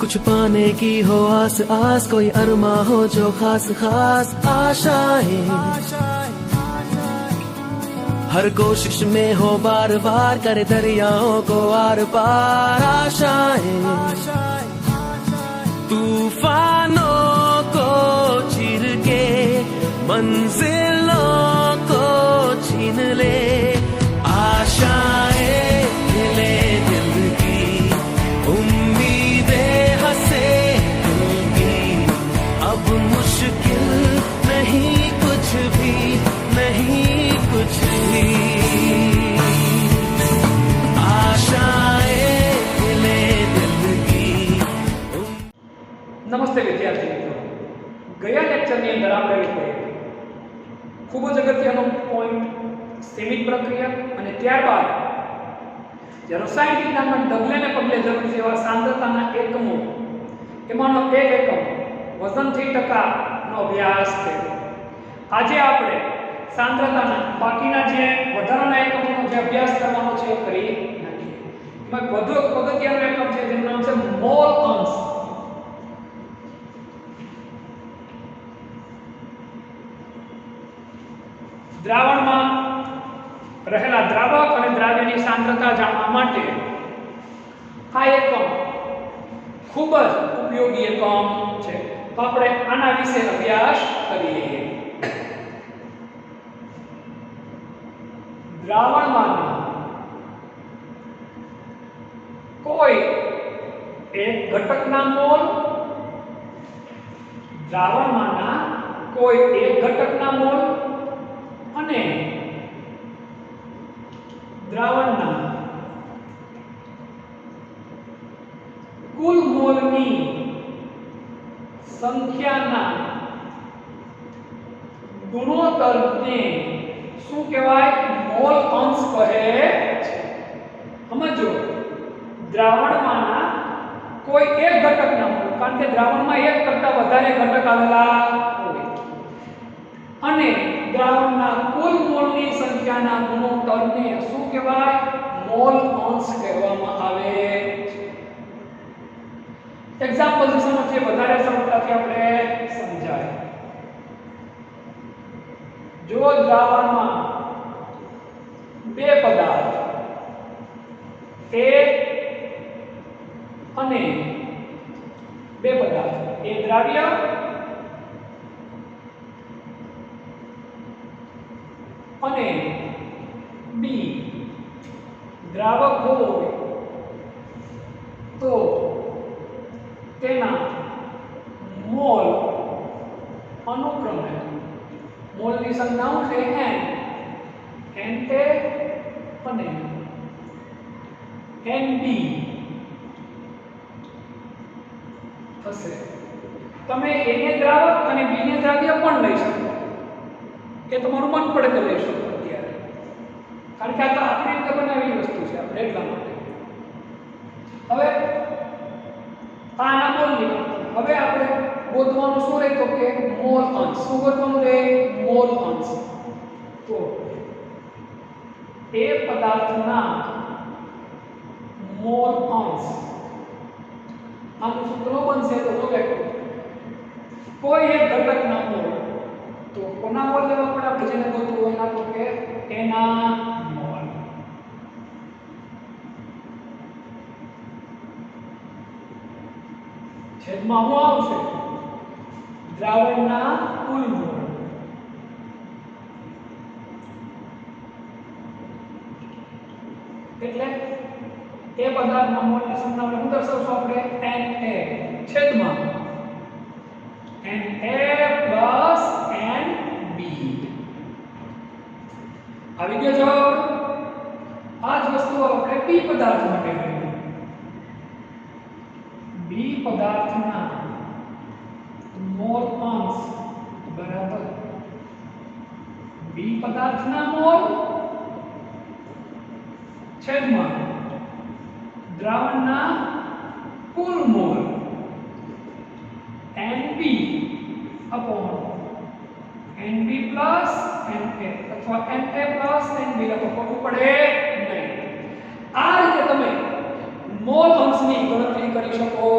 कुछ पाने की हो आस आस, कोई अरमा हो जो खास खास आशाएं, हर कोशिश में हो बार बार करे दरियाओं को आर पार आशाएं, तूफानों को चीर के मंजिलों को छीन ले आशाएं, ले दिल की उम्मीदें हंसे होंगी, अब मुश्किल नहीं कुछ भी, नहीं कुछ भी, आशाएं ले दिल की। नमस्ते विद्यार्थी मित्रों, गया लेक्चर ની અંદર આપણે રીતે ખૂબ જ અગત્યનો પોઈન્ટ સીમિત પ્રક્રિયા અને ત્યારબાદ જે રસાયણ વિજ્ઞાનમાં ડગલે ને પગલે જરૂરી એવા સાંદ્રતાના એકમો, એમાંનો એક એકમ વજનથી ટકાનો અભ્યાસ થયો. આજે આપણે સાંદ્રતાના બાકીના જે વધારાના એકમોનો જે અભ્યાસ કરવાનો છે એ કરી નાખીએ. એમાં વધુ અગત્યનું એકમ છે જેનું નામ છે મોલ અંશ. દ્રાવણમાં રહેલા દ્રાવક અને દ્રાવ્યની સાંદ્રતા જાણવા માટે આ એકમ ખૂબ જ ઉપયોગી એકમ છે. તો આપણે આના વિશે અભ્યાસ કરી લઈએ. દ્રાવણમાંના કોઈ એક ઘટકના મોલ, દ્રાવણમાંના કોઈ એક ઘટકના મોલ અને દ્રાવણના કુલ મોલની સંખ્યાના ગુણોત્તરને શું કહેવાય? મોલ અંશ કહે છે. સમજો, દ્રાવણમાંના કોઈ એક ઘટકના મોલ, કારણ કે દ્રાવણમાં એક કરતા વધારે ઘટક આવેલા હોય, અને દ્રાવણના કુલ મોલની સંખ્યાના ગુણોત્તરને શું કહેવાય? મોલ અંશ કહેવામાં આવે છે. એક્ઝામ્પલ સમજીએ, વધારે સરળતાથી આપણે સમજાય. જો દ્રાવણમાં બે પદાર્થ A અને બે પદાર્થ A દ્રાવ્ય અને B દ્રાવક હોય તો તેના મોલ અનુક્રમે મોલની સંજ્ઞાઓ છે n A અને NB થશે. તમે A ને દ્રાવક અને B ને દ્રાવ્ય પણ લઈ શકો, કે તમારું મન પડે તો લઈ શકો અત્યારે, કારણ કે આ તો આપણી રીતે બનાવેલી વસ્તુ છે, આપણે એટલા માટે. હવે આના મોલ હવે આપણે ગોતવાનું શું રહે? તો કે મોલ અંશ. શું ગોતવાનું રહે? મોલ અંશ. તો એ પદાર્થના મોલ અંશ, આનું સૂત્ર બનશે તો જો કોઈ એક ઘટકના મોલ, તો કોના મોલ લેવા પડે? આપણે જેને ગોતવું હોય એના, તો કે એના મોલ. છેદમાં શું આવશે? દ્રાવણના કુલ મોલ. એટલે એ પદાર્થના મોલની સંખ્યા આપણે શું દર્શાવશું? આપણે Na છેદમાં Na પ્લસ Nb. આવી ગયો જવાબ. આ જ વસ્તુ આપણે P પદાર્થ માટે કરીએ. B પદાર્થના મોલ અંશ બરાબર B પદાર્થના મોલ છેદમાં દ્રાવણના કુલ mole Nb upon Nb plus Na अथवा Na प्लस Nb લખવું પડે નહીં. આ રીતે તમે મોલ અંશની ગણતરી કરી શકો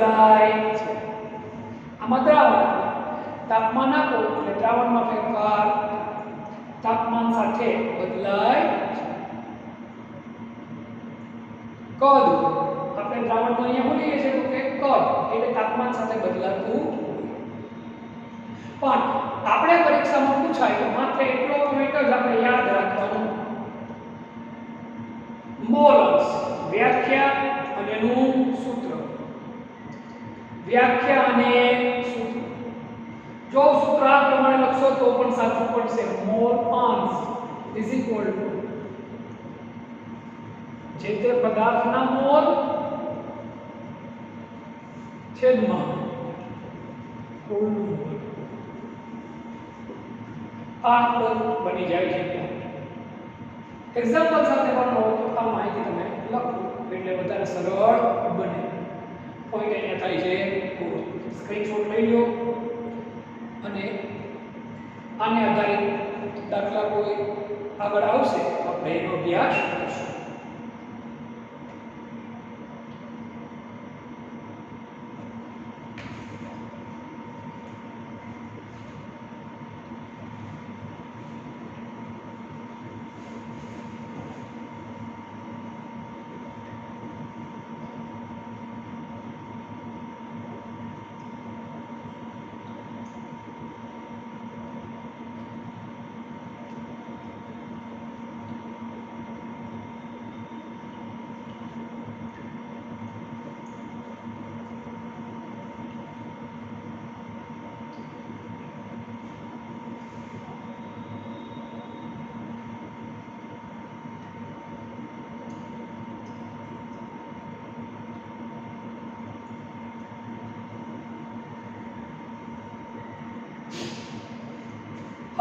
બદલાય છે. આમાં દ્રાવણ તાપમાન આપો એટલે દ્રાવણમાં ફેરફાર તાપમાન સાથે બદલાય છે. કદ આપણે દ્રાવણમાં અહીંયા બોલીએ છીએ તો કે કદ એટલે તાપમાન સાથે બદલાતું. પણ આપણે પરીક્ષામાં પૂછાય તો માત્ર એટલો પોઈન્ટ જ આપણે યાદ રાખવાનો. મોલ્સ વ્યાખ્યા અને એનું સૂત્ર. વ્યાખ્યા અને સૂત્ર. જો સૂત્ર આ પ્રમાણે લખશો તો પણ સાચું પડશે. મોલ અંશ ઇઝ ઇક્વલ ટુ જે તે પદાર્થના મોલ છેદમાં કુલનું મોલ. આ પદ બની જાય છે. એક્ઝામ્પલ સાથે બનાવો તો આ માહિતી તમે લખો એટલે વધારે સરળ બને. પોઈન્ટ અહીંયા થાય છે પૂરો. સ્ક્રીનશોટ લઈ લો અને આને આધારિત દાખલા કોઈ આગળ આવશે તો આપણે એનો અભ્યાસ કરીશું.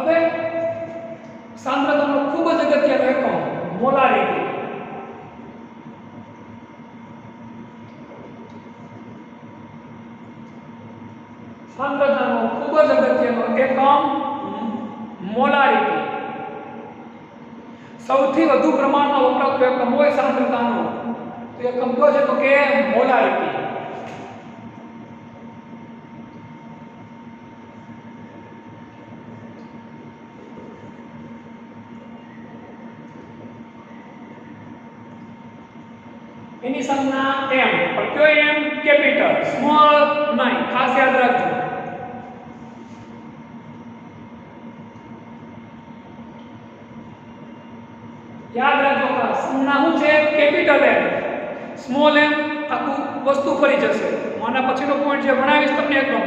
હવે સાંદ્રતાનો ખૂબ જ અગત્યનો એકમ મોલારિટી. સાંદ્રતાનો ખૂબ જ અગત્યનો એકમ મોલારિટી. સૌથી વધુ પ્રમાણમાં વપરાતો એકમ હોય સાંદ્રતાનો તો એકમ કયો છે તો કે મોલારિટી. એની સંજ્ઞા m પણ કયો m કેપિટલ સ્મોલ નહીં. ખાસ યાદ રાખજો. યાદ રાખજો ખાસ સંજ્ઞા શું છે કેપિટલ m. સ્મોલ m આખું વસ્તુ ફરી જશે. આના પછીનો પોઈન્ટ જે ભણાવીશ તમને એકદમ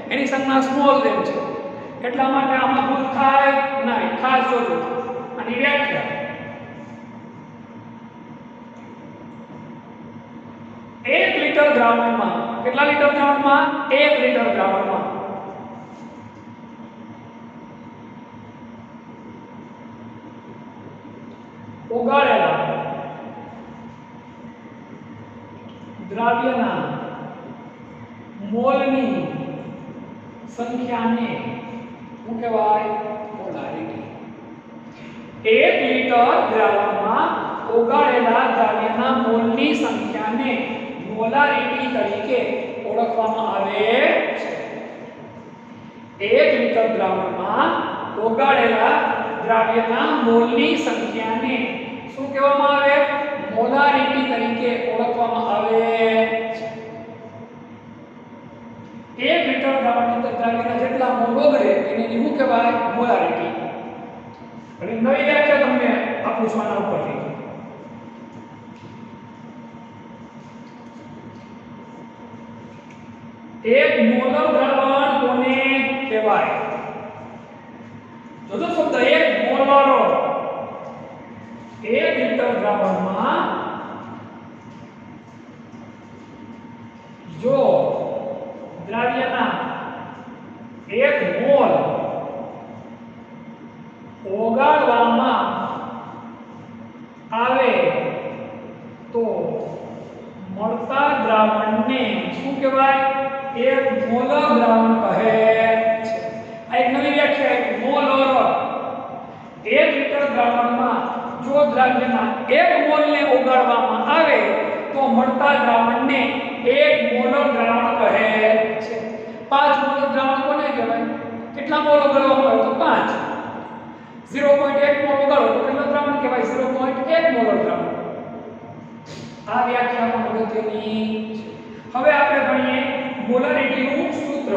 એની સંજ્ઞા સ્મોલ m છે. એટલા માટે આમાં ભૂલ થાય નહીં. ખાસ જોજો. આની વ્યાખ્યા 1 લિટર દ્રાવણમાં કેટલા લિટર દ્રાવણમાં 1 લિટર દ્રાવણમાં ઓગાળેલા દ્રાવ્યના મોલની સંખ્યાને શું કહેવાય મોલારિટી. 1 લિટર દ્રાવણમાં ઓગાળેલા દ્રાવ્યના મોલની સંખ્યાને મોલારિટી તરીકે ઓળખવામાં આવે છે. 1 લિટર દ્રાવણમાં ઓગાળેલા દ્રાવ્યના મોલની સંખ્યાને શું કહેવામાં આવે મોલારિટી તરીકે ઓળખવામાં આવે છે. 1 લિટર દ્રાવણની અંદર દ્રાવ્યના જેટલા મોલ ઓગળે એને શું કહેવાય મોલારિટી. અને નવી વ્યાખ્યા તમને આપું છું આના ઉપરથી. એક મોલર દ્રાવણ કોને કહેવાય? જોજો શબ્દ એક મોલર. 1 લિટર દ્રાવણમાં જો દ્રાવ્યના 1 મોલ ઓગાળવામાં આવે તો મળતા દ્રાવણને શું કહેવાય? 1 મોલર દ્રાવણ કહે છે. આ એક નવી વ્યાખ્યા છે મોલર. 1 લિટર દ્રાવણમાં જો દ્રાવ્યના 1 મોલને ઓગાળવામાં આવે તો મળતા દ્રાવણને 1 મોલર દ્રાવણ કહે છે. 5 મોલર દ્રાવણ કોને કહેવાય? કેટલા મોલ ઓગાળવામાં આવે તો 5. 0.1 મોલ ઓગાળો તો કેટલું દ્રાવણ કહેવાય? 0.1 મોલર દ્રાવણ. આ વ્યાખ્યા પણ અગત્યની છે. હવે આપણે ભણીએ મોલારિટીનું સૂત્ર.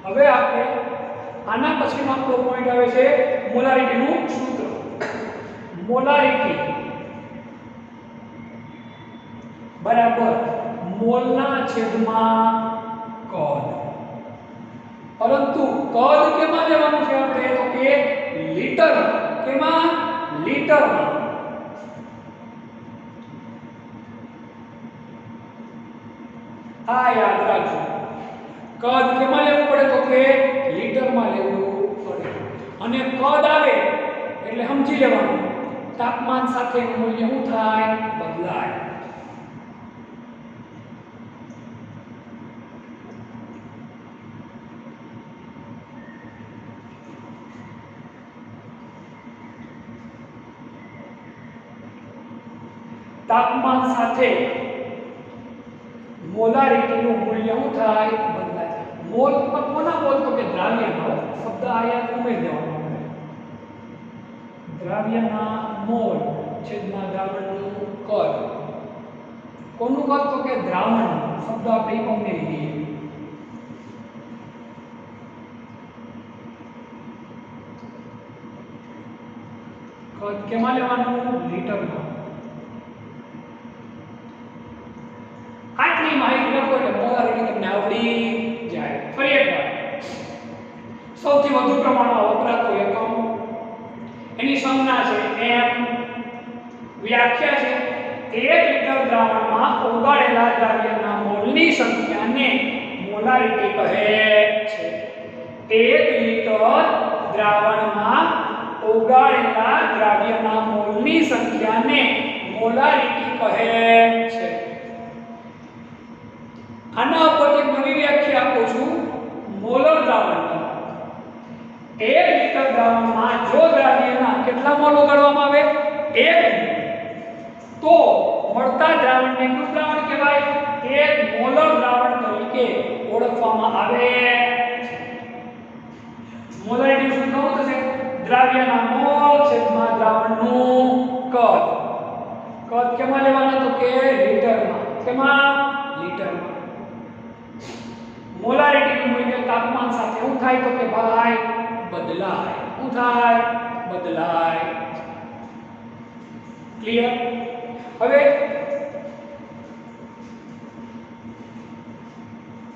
હવે આપણે આના પછીનો આપણો પોઈન્ટ આવે છે મોલારિટીનું સૂત્ર. મોલારિટી બરાબર મોલના છેદમાં કદ. પરંતુ કદ કેમાં લેવાનું છે આપણે? તો કે લીટર. કેમાં? લીટરમાં. આ યાદ રાખજો. કદ કેમાં લેવું પડે? તો કે લીટરમાં લેવું પડે. અને કદ આવે એટલે સમજી લેવાનું તાપમાન સાથે મૂલ્ય શું થાય? બદલાય. તાપમાન સાથે મોલારિટીનું મૂલ્ય શું થાય? બદલાય. મોલ પર કોના મોલ? તો કે દ્રાવ્યનો શબ્દ આયા ઉમેરી દેવાનો. દ્રાવ્યના મોલ છેદમાં દ્રાવણનું કદ. કોનું કદ? તો કે દ્રાવણનું શબ્દ આપણે ઉમેરી દઈએ. કદ કેમાં લેવાનું? લીટરમાં. આટલી માહિતી લખો એટલે મોલારિટી તમને આવડી જાય. ફરી એકવાર સૌથી વધુ પ્રમાણમાં વપરાતો એકમ, એની સંજ્ઞા છે m, વ્યાખ્યા છે 1 લિટર દ્રાવણમાં ઓગાળેલા દ્રાવ્યના મોલની સંખ્યાને મોલારિટી કહે છે. 1 લિટર દ્રાવણમાં ઓગાળેલા દ્રાવ્યના મોલની સંખ્યાને મોલારિટી કહે છે. આના ઉપરથી નવી વ્યાખ્યા આપું છું મોલર દ્રાવણની. 1 લિટર દ્રાવણમાં જો દ્રાવ્યના કેટલા મોલ ઓગાળવામાં આવે? 1 તો મળતા દ્રાવણને કયું દ્રાવણ કહેવાય? 1 મોલર દ્રાવણ તરીકે ઓળખવામાં આવે. મોલારિટી શું થશે? દ્રાવ્યના મોલ છેદમાં દ્રાવણનું કદ. કદ કેમાં લેવાના? તો કે લીટરમાં. કેમાં? લીટરમાં. મોલારિટીનું મૂલ્ય તાપમાન સાથે શું થાય? તો કે ભાઈ બદલાય. શું થાય? બદલાય. ક્લિયર? હવે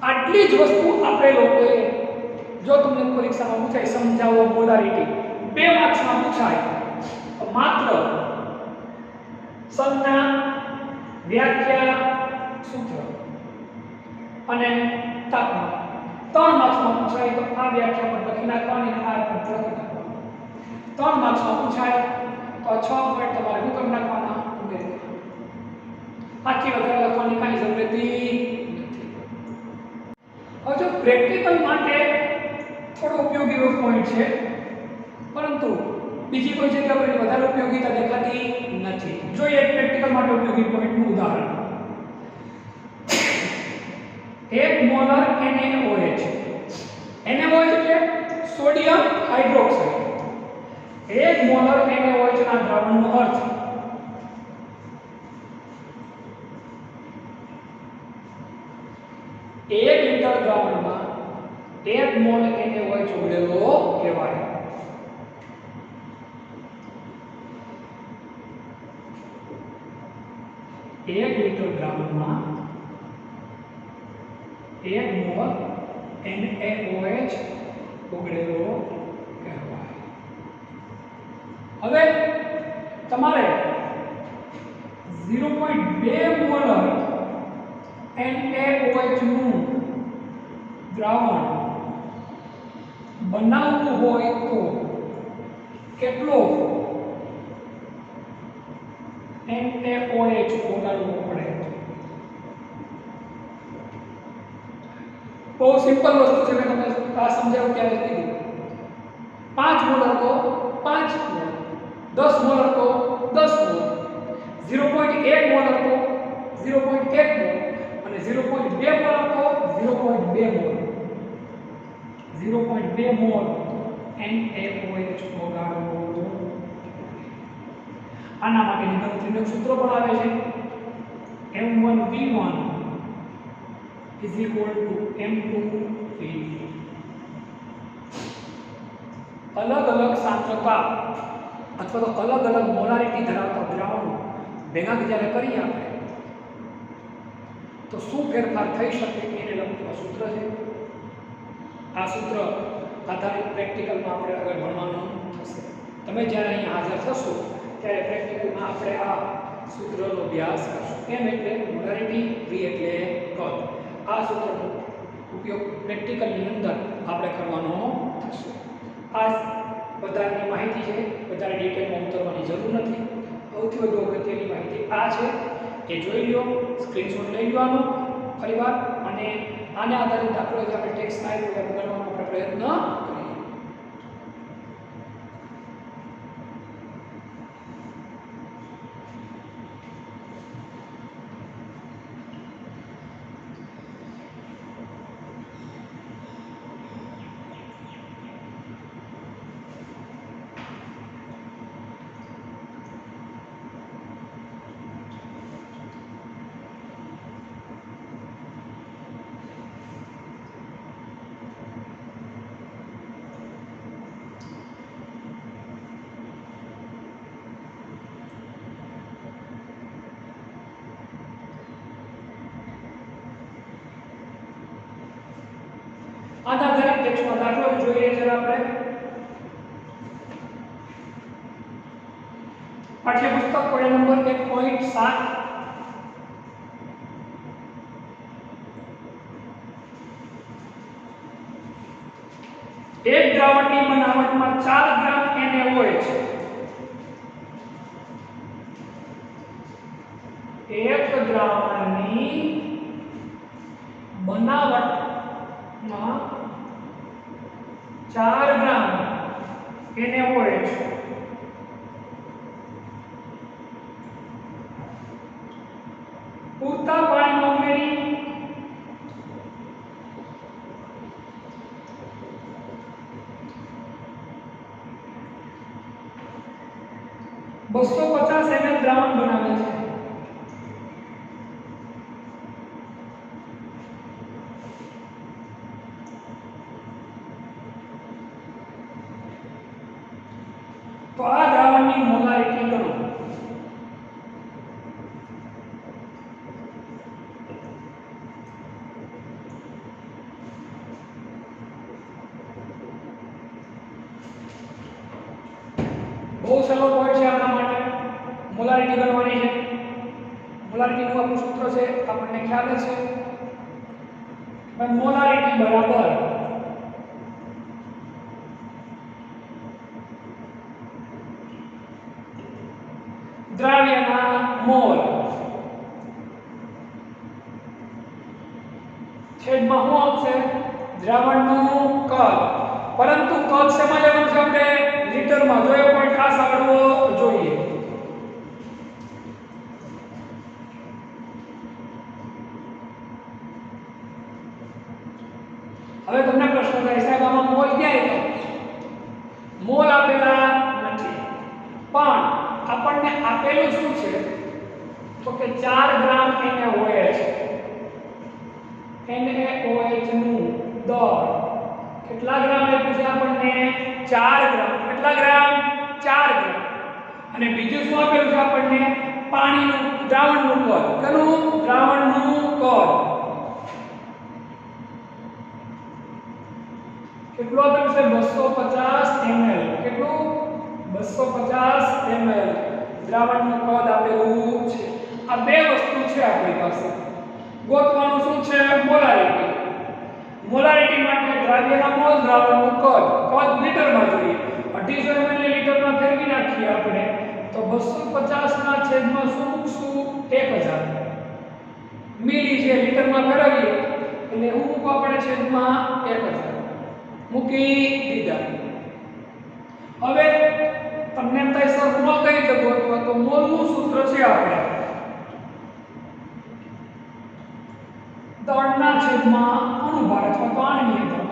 આટલી જ વસ્તુ આપણે લોકોએ, જો તમને પરીક્ષામાં પૂછાય સમજાવો મોલારિટી, 2 માર્ક્સમાં પૂછાય, માત્ર સંજ્ઞા, વ્યાખ્યા, સૂત્ર અને તાપમાન 3 માર્ક્સમાં પૂછાય તો આ વ્યાખ્યા પર લખી નાખવાની અને આ પર લખી નાખવાની. 3 માર્ક્સમાં પૂછાય તો 6 પોઈન્ટ તમારે શું કરી નાખવાના? ઉમેરી દેવાના. આથી વધારે લખવાની કાંઈ જરૂર નથી. હવે જો પ્રેક્ટિકલ માટે થોડો ઉપયોગી પોઈન્ટ છે, પરંતુ બીજી કોઈ જગ્યા પર વધારે ઉપયોગીતા દેખાતી નથી. જોઈએ પ્રેક્ટિકલ માટે ઉપયોગી પોઈન્ટનું ઉદાહરણ. 1 મોલર NaOH. NaOH એટલે સોડિયમ હાઇડ્રોક્સાઇડ. 1 મોલર NaOH ના દ્રાવણનો અર્થ 1 લિટર દ્રાવણમાં 1 મોલ NaOH ઓગળેલો કહેવાય. એક લિટર દ્રાવણમાં 1 મોલ NaOH ઓગળેલો કહેવાય. હવે તમારે 0.2 મોલર NaOH નું દ્રાવણ બનાવવું હોય તો કેટલો NaOH ઓગાળવો પડે? બહુ સિમ્પલ વસ્તુ છે. મેં તમને આ સમજાવ્યું ત્યારે કીધું. 5 મોલર તો 5 મોલ, 10 મોલર તો 10 મોલ, 0.1 મોલ હતો 0.1 મોલ અને 0.2 મોલ હતો 0.2 મોલ 0.2 મોલ NaOH ઓગાળો. આના માટેની ગણતરીનું સૂત્ર પણ આવે છે M1V1 M2V2. અલગ અલગ સાંદ્રતા અથવા તો અલગ અલગ મોલારિટી ધરાવતા દ્રાવણો ભેગા જ્યારે કરીએ આપણે તો શું ફેરફાર થઈ શકે એને લગતું આ સૂત્ર છે. આ સૂત્ર આધારિત પ્રેક્ટિકલમાં આપણે આગળ ભણવાનું થશે. તમે જ્યારે અહીં હાજર થશો ત્યારે પ્રેક્ટિકલમાં આપણે આ સૂત્રનો અભ્યાસ કરશું. M એટલે મોલારિટી, V એટલે કદ. આ સૂત્રનો ઉપયોગ પ્રેક્ટિકલની અંદર આપણે કરવાનો થશે. આ વધારાની માહિતી છે, વધારે ડિટેલમાં ઉતરવાની જરૂર નથી. સૌથી વધુ અગત્યની માહિતી આ છે એ જોઈ લો, સ્ક્રીનશોટ લઈ લેવાનો ફરીવાર અને આને આધારિત દાખલો જે આપણે ટેક્સ્ટમાં આવ્યો એ ગણવાનો આપણે પ્રયત્ન કરીએ. આધારિત ટેક્સ્ટમાં દાખલો જોઈએ છે આપણે પાઠ્યપુસ્તક કોડ નંબર 1.7. એક દ્રાવણની બનાવટમાં 4 ગ્રામ NaOH એક દ્રાવણની બનાવટમાં 4 ગ્રામ NaOH પૂરતા પાણીમાં ઉમેરી 250 ml દ્રાવણ બનાવે છે. તો આ દ્રાવણની મોલારિટી કરો. બહુ સરળ પોઈન્ટ છે આપણા માટે. મોલારિટી ગણવાની છે. મોલારિટીનું આપણું સૂત્ર છે આપણને ખ્યાલ છે. મોલારિટી બરાબર દ્રાવ્યના મોલ છેદમાં શું આવશે? દ્રાવણનું કદ. પરંતુ કદ શેમાં લેવાનું છે આપણે? લીટરમાં. જો એ પોઈન્ટ ખાસ આવડવો જોઈએ. હવે તમને પ્રશ્ન થાય સાહેબ આમાં મોલ ક્યાં આવ્યો? મોલ આપેલા નથી પણ આપણને આપેલું શું છે તો કે 4 ગ્રામ NaOH. NaOH નું દર કેટલા ગ્રામ આપ્યું છે આપણને? 4 ગ્રામ. કેટલા ગ્રામ? 4 ગ્રામ. અને બીજું શું આપેલું છે આપણને? પાણીનું દ્રાવણનું કદ. કેનું? દ્રાવણનું કદ. કેટલું આપેલું છે? 250 ml. કેટલું? 250 ml દ્રાવણનું કદ આપેલું છે. આ બે વસ્તુ છે આપણી પાસે. ગોતવાનું શું છે? મોલારિટી. મોલારિટી માટે દ્રાવ્યના મોલ, દ્રાવણનું કદ. કદ લીટરમાં જોઈએ. 250 ml ને લીટરમાં ફેરવી નાખીએ આપણે તો 250 ના છેદમાં શું મૂકશું? 1000 મિલી જે લીટરમાં ફેરવીએ એટલે હું મૂકવું આપણે છેદમાં 1000 મૂકી દીધા. હવે તમને એમ થાય સર મોલ કઈ રીતે ગોતવો? તો તો મોલનું સૂત્ર છે આપણે દળના છેદમાં અણુભાર અથવા તો આણ્વીય દળ.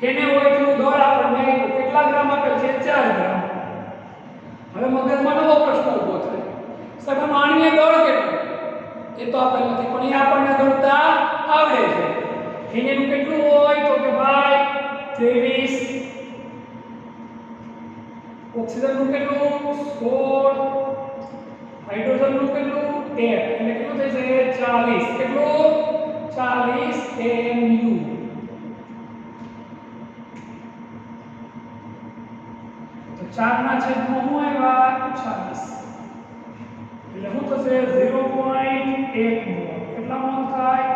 એને હોય એટલું દળ આપણને કેટલા ગ્રામ આપેલ છે? 4 ગ્રામ. હવે મગજમાં નવો પ્રશ્ન ઊભો થાય, સાહેબ આણ્વીય દળ કેટલું? એ તો આપેલ નથી, પણ એ આપણને ગણતા આવડે છે. એનું કેટલું હોય તો કે ભાઈ 23, ઓક્સિજનનું કેટલું 16, હાઇડ્રોજનનું કેટલું 1, એટલે કેટલું થશે 40. કેટલું? 40 mu. તો 4 ના છેદમાં શું આવ્યા? 40. એટલે શું થશે? 0.1 મોલ. કેટલા મોલ થાય?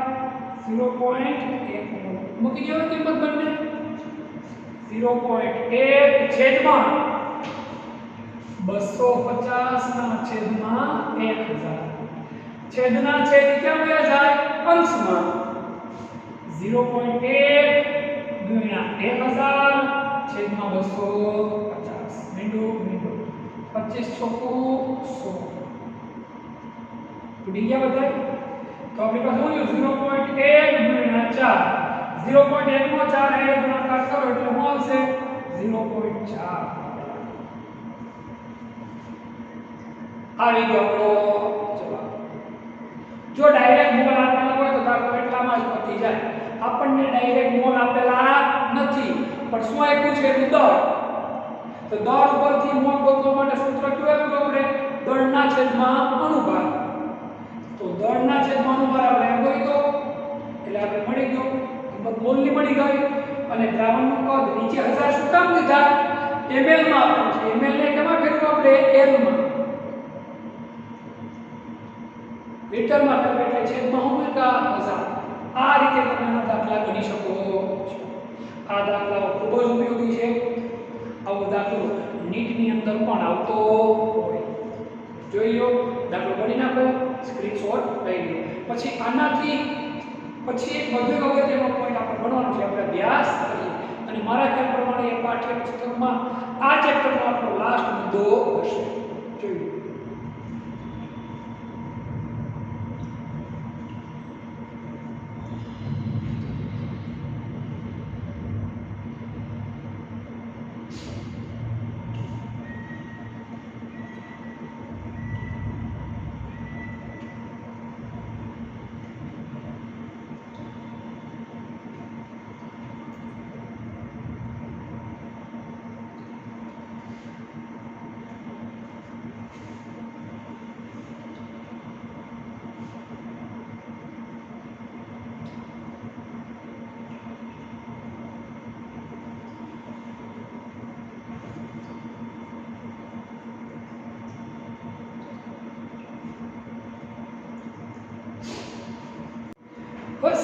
0.1 મોલ. મૂકી દો કિંમત બંને. 0.1 છેદમાં 250 ના છેદમાં 1000. છેદના છેદ ક્યાં વયા જાય? અંશમાં. 0.1 ગુણ્યા 1000 છેદમાં 250. મીંડું 25 છોકું 100. ઉડી ગયા બધા? તો આપણી પાસે શું થયું? 0.1 ગુણ્યા 4. 0.1 નો 4 એ ગુણાકાર કરો એટલે શું આવશે? 0.4. આ રીતે આપણો જવાબ. જો ડાયરેક્ટ મોલ આપેલા હોય તો દાખલો એટલામાં જ પતી જાય. આપણને ડાયરેક્ટ મોલ આપેલા નથી, પણ શું આપ્યું છે? દળ. તો દળ પરથી મોલ ગોતવા માટે સૂત્ર કયું આપ્યું આપણે? દળના છેદમાં અણુભાર. તો દળના છેદમાં અણુભાર આપણે એમ ગોઈતો એટલે આપણે મળી ગયું, કિંમત મોલની મળી ગઈ. અને દ્રાવણનું કદ નીચે 1000 શું કામ લીધા? ml માં આપ્યું છે. ml ને કેમાં ફેરવું આપણે? l માં. લિટરમાં ફેરવો એટલે છેદમાં શું મૂકા? 1000. આ રીતે તમે આના દાખલા ગણી શકો છો. આ દાખલાઓ ખૂબ જ ઉપયોગી છે. આવો દાખલો નીટની અંદર પણ આવતો હોય. જોઈ લો, દાખલો ગણી નાખો, સ્ક્રીનશોટ લઈ લો. પછી આનાથી પછી એક વધુ અગત્યનો પોઈન્ટ આપણે ભણવાનો છે. આપણે અભ્યાસ કરીએ અને મારા ખ્યાલ પ્રમાણે એ પાઠ્યપુસ્તકમાં આ ચેપ્ટરનો આપણો લાસ્ટ મુદ્દો હશે. જોઈ લો.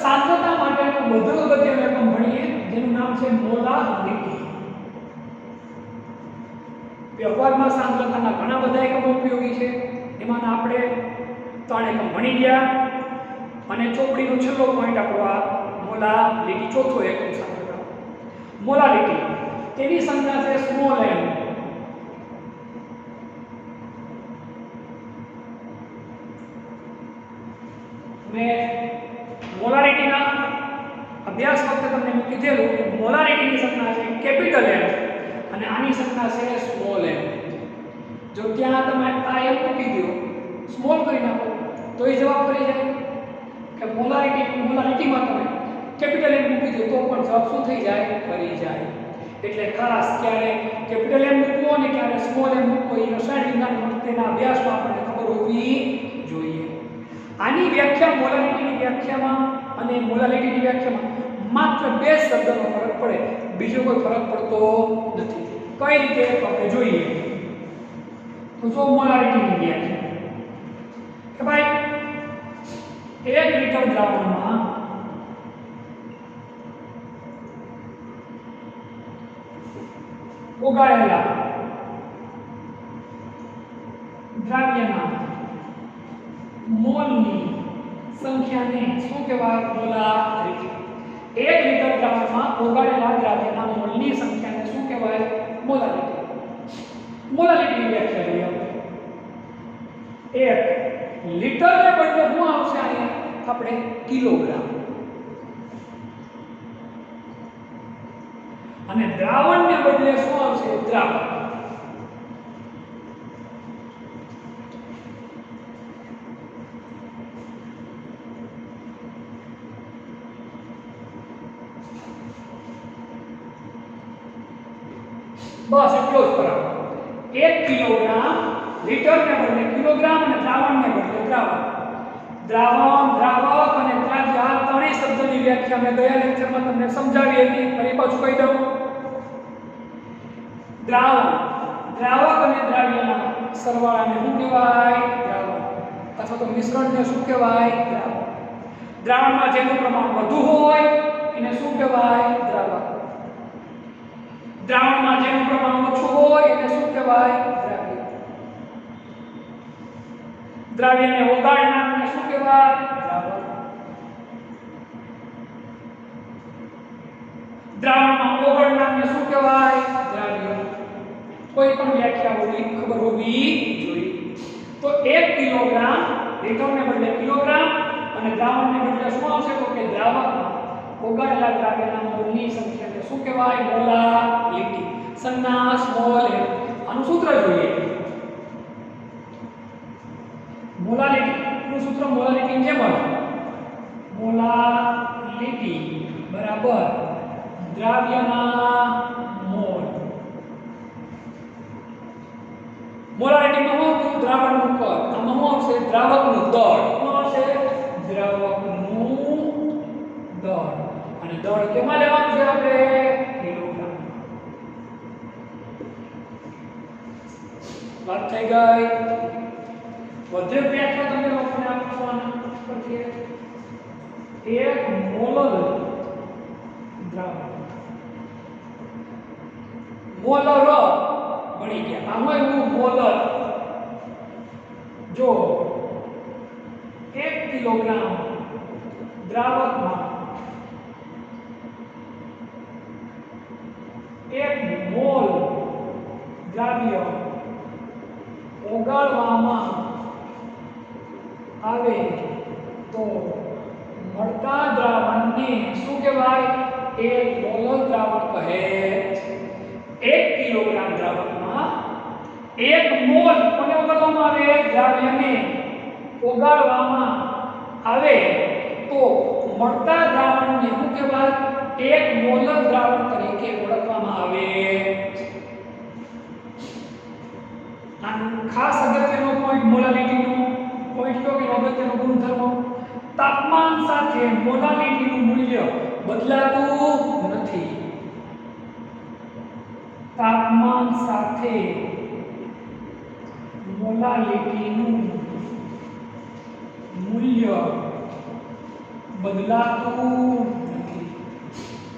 સાંદ્રતા માટેનું વધુ અગત્યનું એકમ ભણીએ જેનું નામ છે મોલારિટી. વ્યવહારમાં સાંદ્રતાના ઘણા બધા એકમો ઉપયોગી છે. એમાં આપણે 3 એકમ ભણી ગયા અને ચોપડીનો છેલ્લો પોઈન્ટ આપણો આ મોલારિટી, ચોથો એકમ સાંદ્રતા. મોલારિટી તેની સંજ્ઞા છે સ્મોલ m. મેં મોલારિટીના અભ્યાસ વખતે તમને મેં કીધેલું કે મોલારિટીની સંજ્ઞા છે કેપિટલ M અને આની સંજ્ઞા છે સ્મોલ m. જો ત્યાં તમે આ m મૂકી દો, સ્મોલ કરી નાખો તો એ જવાબ કરી જાય કે મોલારિટીમાં તમે કેપિટલ M મૂકી દો તો પણ જવાબ શું થઈ જાય? કરી જાય. એટલે ખાસ ક્યારે કેપિટલ M મૂકવો અને ક્યારે સ્મોલ m મૂકવો એ રસાયણ વિજ્ઞાન વખતેના અભ્યાસમાં આપણને ખબર હોવી જોઈએ. આની વ્યાખ્યા મોલારિટીની વ્યાખ્યામાં અને મોલારિટીની વ્યાખ્યામાં માત્ર 2 શબ્દનો ફરક પડે, બીજો કોઈ ફરક પડતો નથી. કઈ રીતે આપણે જોઈએ તો જો મોલારિટીની વ્યાખ્યા કે ભાઈ 1 લિટર દ્રાવણમાં ઓગાળેલા દ્રાવ્યના મોલની સંખ્યાને શું કહેવાય? મોલારિટી. 1 લિટર દ્રાવણમાં ઓગાળેલા દ્રાવ્યના મોલની સંખ્યાને શું કહેવાય? મોલારિટી. મોલારિટીની વ્યાખ્યા જોઈએ. 1 લિટરને બદલે શું આવશે અહીંયા આપણે કિલોગ્રામ, અને દ્રાવણને બદલે શું આવશે દ્રાવક. બસ એટલો જ ફરક. 1 કિલોગ્રામ લિટરને બદલે કિલોગ્રામ અને દ્રાવણને બદલે દ્રાવક. દ્રાવણ, દ્રાવક અને દ્રાવ્ય આ ત્રણેય શબ્દની વ્યાખ્યા મેં ગયા લેક્ચરમાં તમને સમજાવી હતી. ફરી પાછું કહી દઉં. દ્રાવણ, દ્રાવક અને દ્રાવ્યના સરવાળાને શું કહેવાય? દ્રાવણ. અથવા તો મિશ્રણને શું કહેવાય? દ્રાવક. દ્રાવણમાં જેનું પ્રમાણ વધુ હોય એને શું કહેવાય? દ્રાવક. દ્રાવણમાં જેનું પ્રમાણ ઓછું હોય એને શું કહેવાય? દ્રાવ્ય. દ્રાવ્યને ઓગાળનારને શું કહેવાય? દ્રાવક. દ્રાવણમાં ઓગળનારને શું કહેવાય? દ્રાવ્ય. કોઈ પણ વ્યાખ્યા હોવી ખબર હોવી જોઈએ. તો 1 કિલોગ્રામ લિટરને બદલે કિલોગ્રામ અને દ્રાવણને બદલે શું આવશે? તો કે દ્રાવકમાં ઓગાળેલા દ્રાવ્યના મોલની સંખ્યાને શું કહેવાય? મોલાલિટી. સંનાશ મોલ. આનું સૂત્ર જોઈએ. મોલાલિટીનું સૂત્ર મોલાલિટી જેમ જ મોલાલિટી બરાબર દ્રાવ્યના મોલ. મોલાલિટીમાં શું હતું? દ્રાવણનું કદ. આમાં શું આવશે? દ્રાવકનું દળ. શું આવશે? દ્રાવકનું દળ. અને દળ કેમાં લેવાનું છે આપણે? કિલોગ્રામ. વાત થઈ ગઈ. વધુ વ્યાખ્યા તમને લોકોને આપવાના પરથી 1 મોલર દ્રાવણ. મોલર બની ગયા. આમાં એવું મોલર જો 1 કિલોગ્રામ દ્રાવકમાં 1 મોલ દ્રાવ્ય ઓગાળવામાં આવે તો મળતા દ્રાવણને શું કહેવાય? 1 મોલ દ્રાવણ કહે. 1 કિલોગ્રામ દ્રાવકમાં 1 મોલ કોને ઓગાળવામાં આવે? દ્રાવ્યને ઓગાળવામાં આવે તો મળતા દ્રાવણને શું કહેવાય? 1 મોલ દ્રાવણ તરીકે ઓળખવામાં આવે. આનું ખાસ અગત્યનો પોઈન્ટ મોલાલિટીનો પોઈન્ટ કયો કે અગત્યનો ગુણધર્મ, તાપમાન સાથે મોલાલિટીનું મૂલ્ય બદલાતું નથી. તાપમાન સાથે મોલાલિટીનું મૂલ્ય બદલાતું નથી.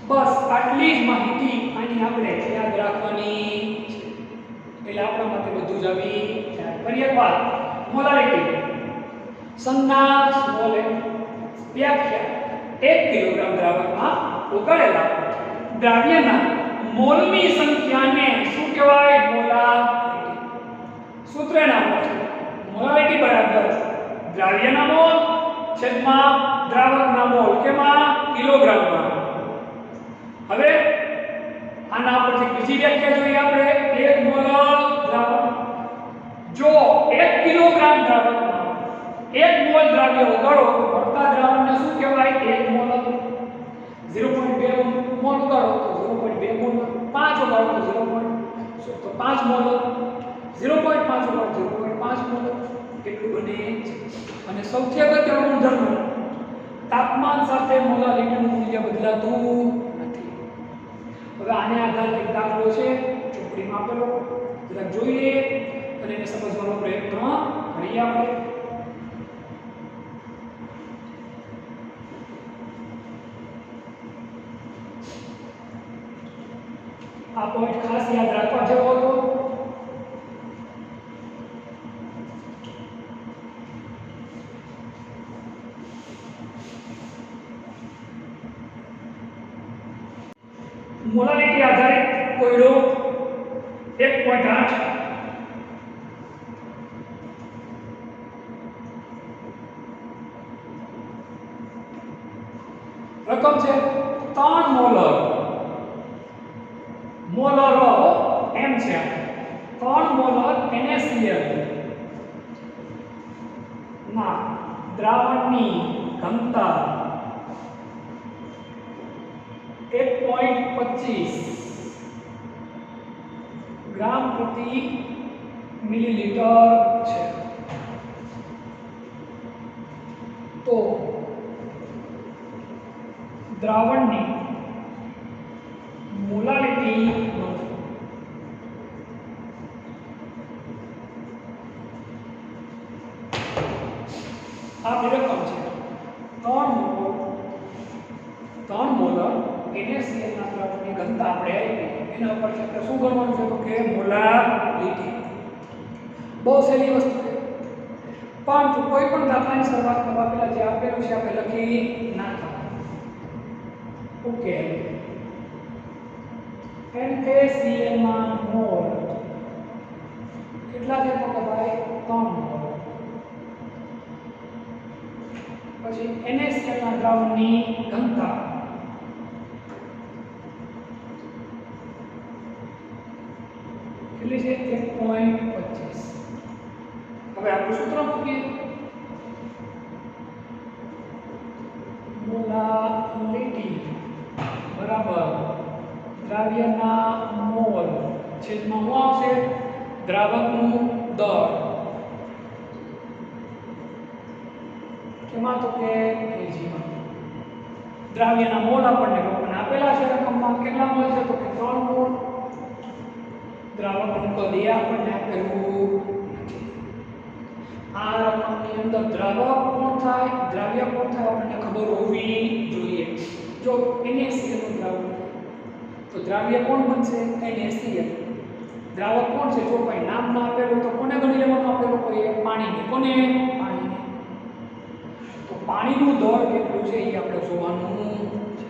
બસ આટલી જ માહિતી આની આપણે યાદ રાખવાની છે. એટલે આપણા માટે બધું જ આવી જાય. ફરી એકવાર મોલાલિટી સંનાશ મોલ. વ્યાખ્યા 1 કિલોગ્રામ દ્રાવકમાં ઓગાળેલા દ્રાવ્યના મોલની સંખ્યાને શું કહેવાય? મોલાલિટી. સૂત્ર નામ છે મોલાલિટી બરાબર દ્રાવ્યના મોલ છેદમાં દ્રાવકના મોલ. કેમાં? કિલોગ્રામમાં. હવે આના પરથી બીજી વ્યાખ્યા જોઈએ આપણે. 1 મોલ દ્રાવક જો 1 કિલોગ્રામ દ્રાવકમાં 1 મોલ દ્રાવ્ય ઓગાળો તો મળતા દ્રાવણને શું કહેવાય? 1 મોલ. 0.2 મોલ ઓગાળો તો 0.2 મોલ. 5 ઓગાળો તો 5 મોલ. 0.5 ઓગાળો 0.5 મોલ. કેટલું બને? અને સૌથી અગત્યનો ગુણધર્મ તાપમાન સાથે મોલાલિટીનું મૂલ્ય બદલાતું નથી. હવે આને આધારે એક દાખલો છે ચોપડીમાં આપેલો, જરા જોઈ લઈએ અને એને સમજવાનો પ્રયત્ન કરીએ આપણે. આ પોઈન્ટ ખાસ યાદ રાખવા જેવો હતો. મોલાલિટી આધારિત કોયડો 1.8 રકમ છે 3 મોલર મોલર એમ છે 3 મોલર NaCl ના દ્રાવણની ઘનતા 1.25 ગ્રામ પ્રતિ મિલીલીટર છે તો દ્રાવણની મોલારિટી આ રકમ છે 3 મોલર NaCl ના દ્રાવણની ઘનતા આપણે આપી એના ઉપર આપણે શું ગણવાનું છે તો કે મોલારિટી બહુ સહેલી વસ્તુ છે પરંતુ કોઈ પણ દાખલાની શરૂઆત કરવા પહેલા જે આપેલું છે આપણે લખી નાખવાનું ઓકે NaCl ના મોલ કેટલા છે તો કે ભાઈ 3 મોલ પછી NaCl ના દ્રાવણની ઘનતા કેટલી છે 1.25 હવે આપણે સૂત્ર મૂકીએ મોલારિટી બરાબર દ્રાવ્યના મોલ છેદમાં શું આવશે દ્રાવકનું દળ કેમાં તો કે કેજીમાં દ્રાવ્યના મોલ આપણને લોકોને આપેલા છે રકમમાં કેટલા મોલ છે તો કે 3 મોલ દ્રાવકનું કદ એ આપણને આપેલું આ રકમની અંદર દ્રાવક કોણ થાય દ્રાવ્ય કોણ થાય આપણને ખબર હોવી જોઈએ જો NaCl નું દ્રાવણ તો દ્રાવ્ય કોણ બનશે NaCl દ્રાવક કોણ છે જો કોઈ નામ ના આપેલું તો કોને ગણી લેવાનું આપેલું કોઈ પાણીને કોને પાણીને તો પાણીનું દળ કેટલું છે એ આપણે જોવાનું છે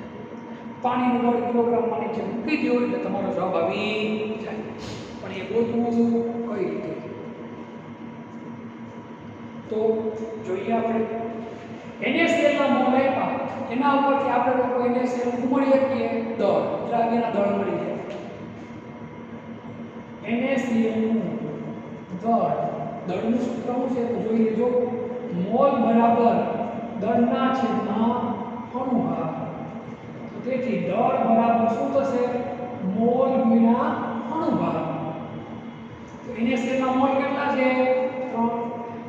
પાણીનું દળ કિલોગ્રામમાં નીચે મૂકી દો એટલે તમારો જવાબ આવી જાય પણ એ ગોતવું કઈ રીતે તો જોઈએ આપણે NaCl ના મોલ આપ્યા એના ઉપરથી આપણે લોકો NaCl ઉમેરીએ કે દળ દ્રાવ્યના દળ મળી જાય NaCl નું દળનું સૂત્ર શું છે તો જોઈ લેજો મોલ બરાબર દળના છેદમાં અણુભાર તો તેથી દળ બરાબર શું થશે મોલ ગુણ્યા અણુભાર તો NaCl ના મોલ કેટલા છે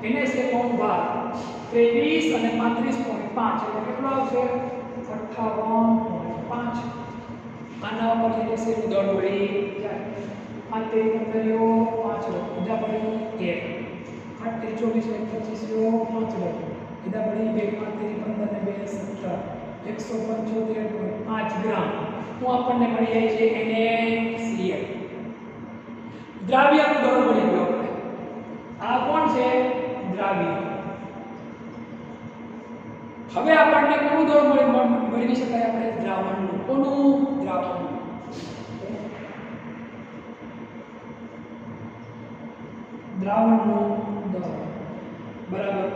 3 NaCl નો અણુભાર 23 અને 35.5 એટલે કેટલો આવશે 58.5 આના ઉપર NaCl નું દળ મળી જાય 5 3 15 5 બીજા પડી 1 8 3 24 25 5 બીજા પડી 2 5 3 15 ને 2 17 175.5 ગ્રામ તો આપણને મળી જાય છે NaCl દ્રાવ્યનું દળ મળી ગયું આપણે આ કોણ છે દ્રાવ્ય હવે આપણને કોનું દળ મેળવી શકાય આપણે દ્રાવણનું કોનું દ્રાવણનું દ્રાવણનું દળ બરાબર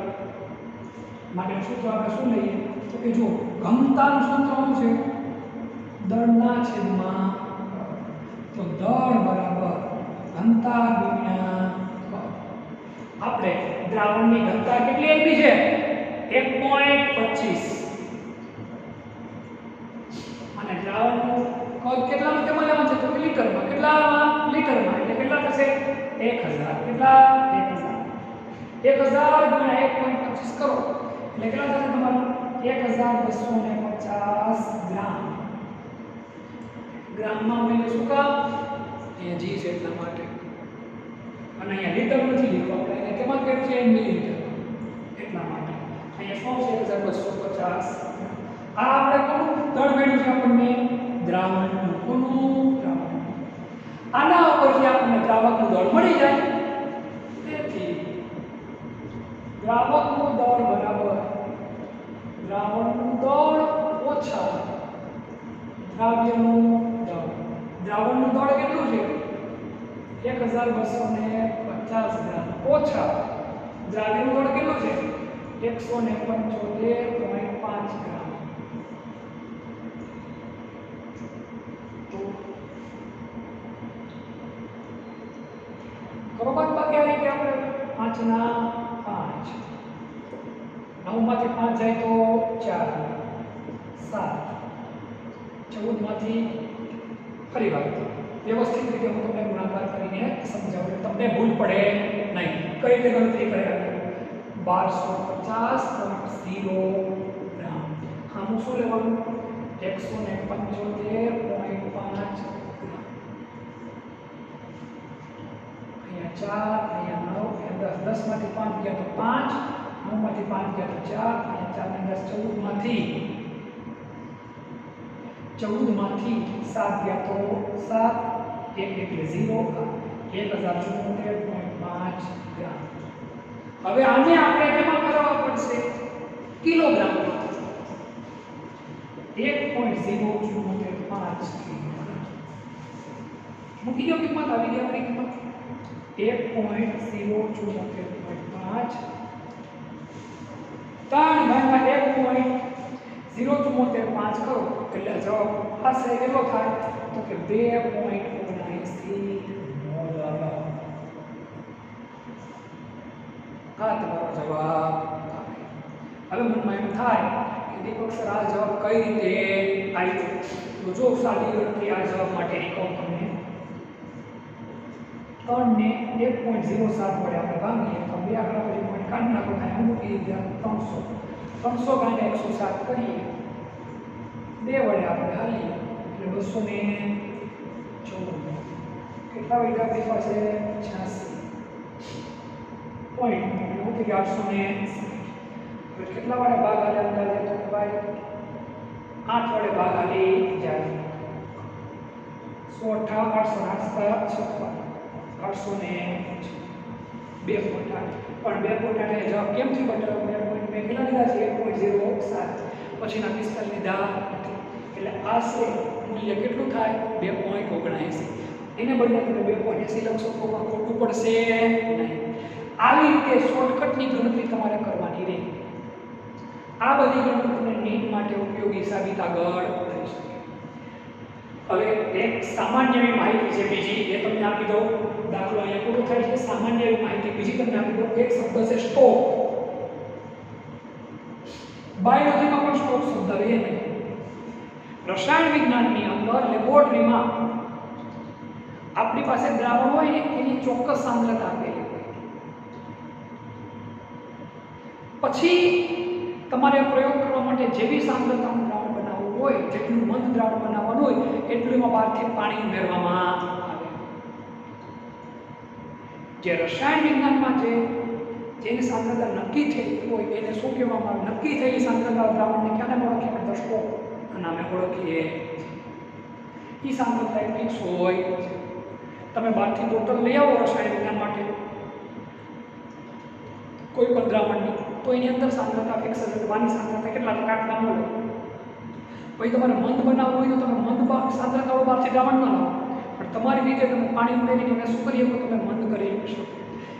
માટે સૂત્ર આપણે શું લઈએ તો કે જો ઘનતાનું સૂત્ર શું છે દળના છેદમાં તો દળ બરાબર ઘનતા ગુણ્યા આપણે દ્રાવણની ઘનતા કેટલી આપી છે 1.25 અને દ્રાવણનું કદ કેટલામાં કેમાં લેવાનું છે તો લીટરમાં કેટલામાં લીટરમાં એટલે કેટલા થશે 1000 કેટલા 1000 ગુણ્યા 1.25 કરો એટલે કેટલા થશે તમારું 1250 ગ્રામ ગ્રામમાં મેં શું કામ અહીંયા જી છે એટલા માટે અને અહીંયા લીટર નથી લીધું આપણે એને કેમાં કર્યું છે મિલીલીટર એટલા માટે અહીંયા 1250 આ આપણે કોનું દળ મેળવ્યું છે આપણને દ્રાવણનું કોનું દ્રાવણ આના ઉપરથી આપણને દ્રાવકનું દળ મળી જાય તેથી દ્રાવકનું દળ બરાબર દ્રાવણનું દળ ઓછા દ્રાવ્યનું દળ દ્રાવણનું દળ કેટલું છે 1250 ગ્રામ ઓછા દ્રાવ્યનું દળ કેટલું છે 175.5 ગ્રામ માંથી 5 જાય તો 4 7 14 માંથી ફરી વાર વ્યવસ્થિત રીતે હું તમને ગુણાકાર કરીને સમજાવું તમને ભૂલ પડે નહીં. કઈ રીતે ગણતરી કરે 1250.0 ગ્રામ. હા હું શું લેવાનું 175.5 ગ્રામ. અહીંયા 4 અહીંયા 9 અહીંયા 10 માંથી 5 ગયા તો 5 9 માંથી 5 ગયા તો 4 અહીંયા 4 ને 10 14 માંથી 7 ગયા તો 7 1 એટલે 0 1074.5 ગ્રામ. હવે આને આપણે કેમાં કરવા પડશે કિલોગ્રામમાં. 1.0475 કિલોગ્રામ. મૂકી દો કિંમત આવી ગઈ આપણી કિંમત 1.0475 3 ભાગ્યા 1.0475 કરો એટલે જવાબ આશરે કેટલો થાય તો કે 2.79 મોલ. આ તમારો જવાબ. હવે મનમાં એમ થાય કે દીપક સર આ જવાબ કઈ રીતે આવ્યો તો જો સાદી ગણતરી આ જવાબ માટેની કહું તમને 3 ને 1.07 વડે આપણે ભાંગીએ તો બે આંકડા પછી પોઈન્ટ કાઢી નાખો થાય મૂકી દીધા 300 ગાંઠે 107 કરીએ 2 વડે આપણે હાલીએ એટલે 214 કેટલા વૈધા આપણી પાસે 86 પોઈન્ટ એટલે હું કે 860 કેટલા વડે ભાગ હાલે અંદાજે તો કે ભાઈ 8 વડે ભાગ હાલી જાય 108 856 2.8 પણ 2.8 જવાબ કેમ થી બદલાયો 2 પોઈન્ટ મેં કેટલા લીધા છે 1.07 પછીના 45 લીધા એટલે આશરે મૂલ્ય કેટલું થાય 2.79 એને બદલે તમે 2.80 લખશો તો ખોટું પડશે નહીં. આવી રીતે શોર્ટકટની ગણતરી તમારે કરવાની રહે. આ બધી ગણતરી નીટ માટે ઉપયોગી સાબિત આગળ થઈ શકે. હવે એક સામાન્ય એવી માહિતી છે બીજી એ તમને આપી દઉં. દાખલો અહીંયા પૂરો થાય છે. સામાન્ય એવી માહિતી બીજી તમને આપી દઉં. એક શબ્દ છે સ્ટોક. બાયોલોજીમાં પણ સ્ટોક શબ્દ રહે નહીં. રસાયણ વિજ્ઞાનની અંદર લેબોરેટરીમાં આપણી પાસે દ્રાવણ હોય ને એની ચોક્કસ સાંદ્રતા આપેલી હોય. પછી તમારે પ્રયોગ કરવા માટે જેવી સાંદ્રતાનું દ્રાવણ બનાવવું હોય, જેટલું મંદ દ્રાવણ બનાવવાનું હોય એટલું એમાં બહારથી પાણી ઉમેરવામાં આવે. જે રસાયણ વિજ્ઞાનમાં જેની સાંદ્રતા નક્કી થઈ હોય એને શું કહેવામાં આવે? નક્કી થયેલી સાંદ્રતા દ્રાવણને ક્યારે ઓળખીએ? આપણે સ્ટોક નામે ઓળખીએ. એ સાંદ્રતા ફિક્સ હોય. તમે બહારથી બોટલ લઈ આવો રસાયણ વિજ્ઞાન માટે કોઈ પણ દ્રાવણની તો એની અંદર સાંદ્રતા ફિક્સ હશે. પાણી સાંદ્રતા કેટલા કાઢવાની હોય. પછી તમારે મંદ બનાવવું હોય તો તમે મંદ સાંદ્રતાવાળું બહારથી દ્રાવણ ન લાવો, પણ તમારી રીતે તમે પાણી ઉમેરીને એને શું કરી શકો? તમે મંદ કરી શકો.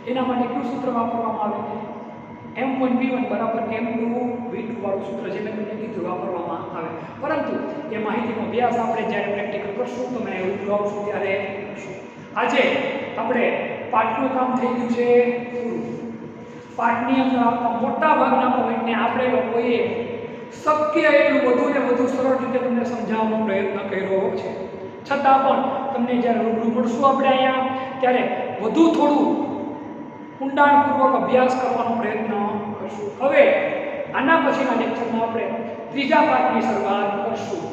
એના માટે કયું સૂત્ર વાપરવામાં આવે? M1V1 બરાબર M2V2 વાળું સૂત્ર જે મેં તમને કીધું વાપરવામાં આવે. પરંતુ એ માહિતીનો અભ્યાસ આપણે જ્યારે પ્રેક્ટિકલ કરશું તો મેં એવું કરાવશું ત્યારે કરશું. આજે આપણે પાઠનું કામ થઈ ગયું છે પૂરું. પાઠની અંદર આપણા મોટા ભાગના પોઈન્ટને આપણે લોકોએ શક્ય એટલું વધુ ને વધુ સરળ રીતે તમને સમજાવવાનો પ્રયત્ન કર્યો છે. છતાં પણ તમને જ્યારે રૂબરૂ મળશું આપણે અહીંયા ત્યારે વધુ થોડું ઊંડાણપૂર્વક અભ્યાસ કરવાનો પ્રયત્ન કરશું. હવે આના પછીના લેક્ચરમાં આપણે ત્રીજા પાઠની શરૂઆત કરશું.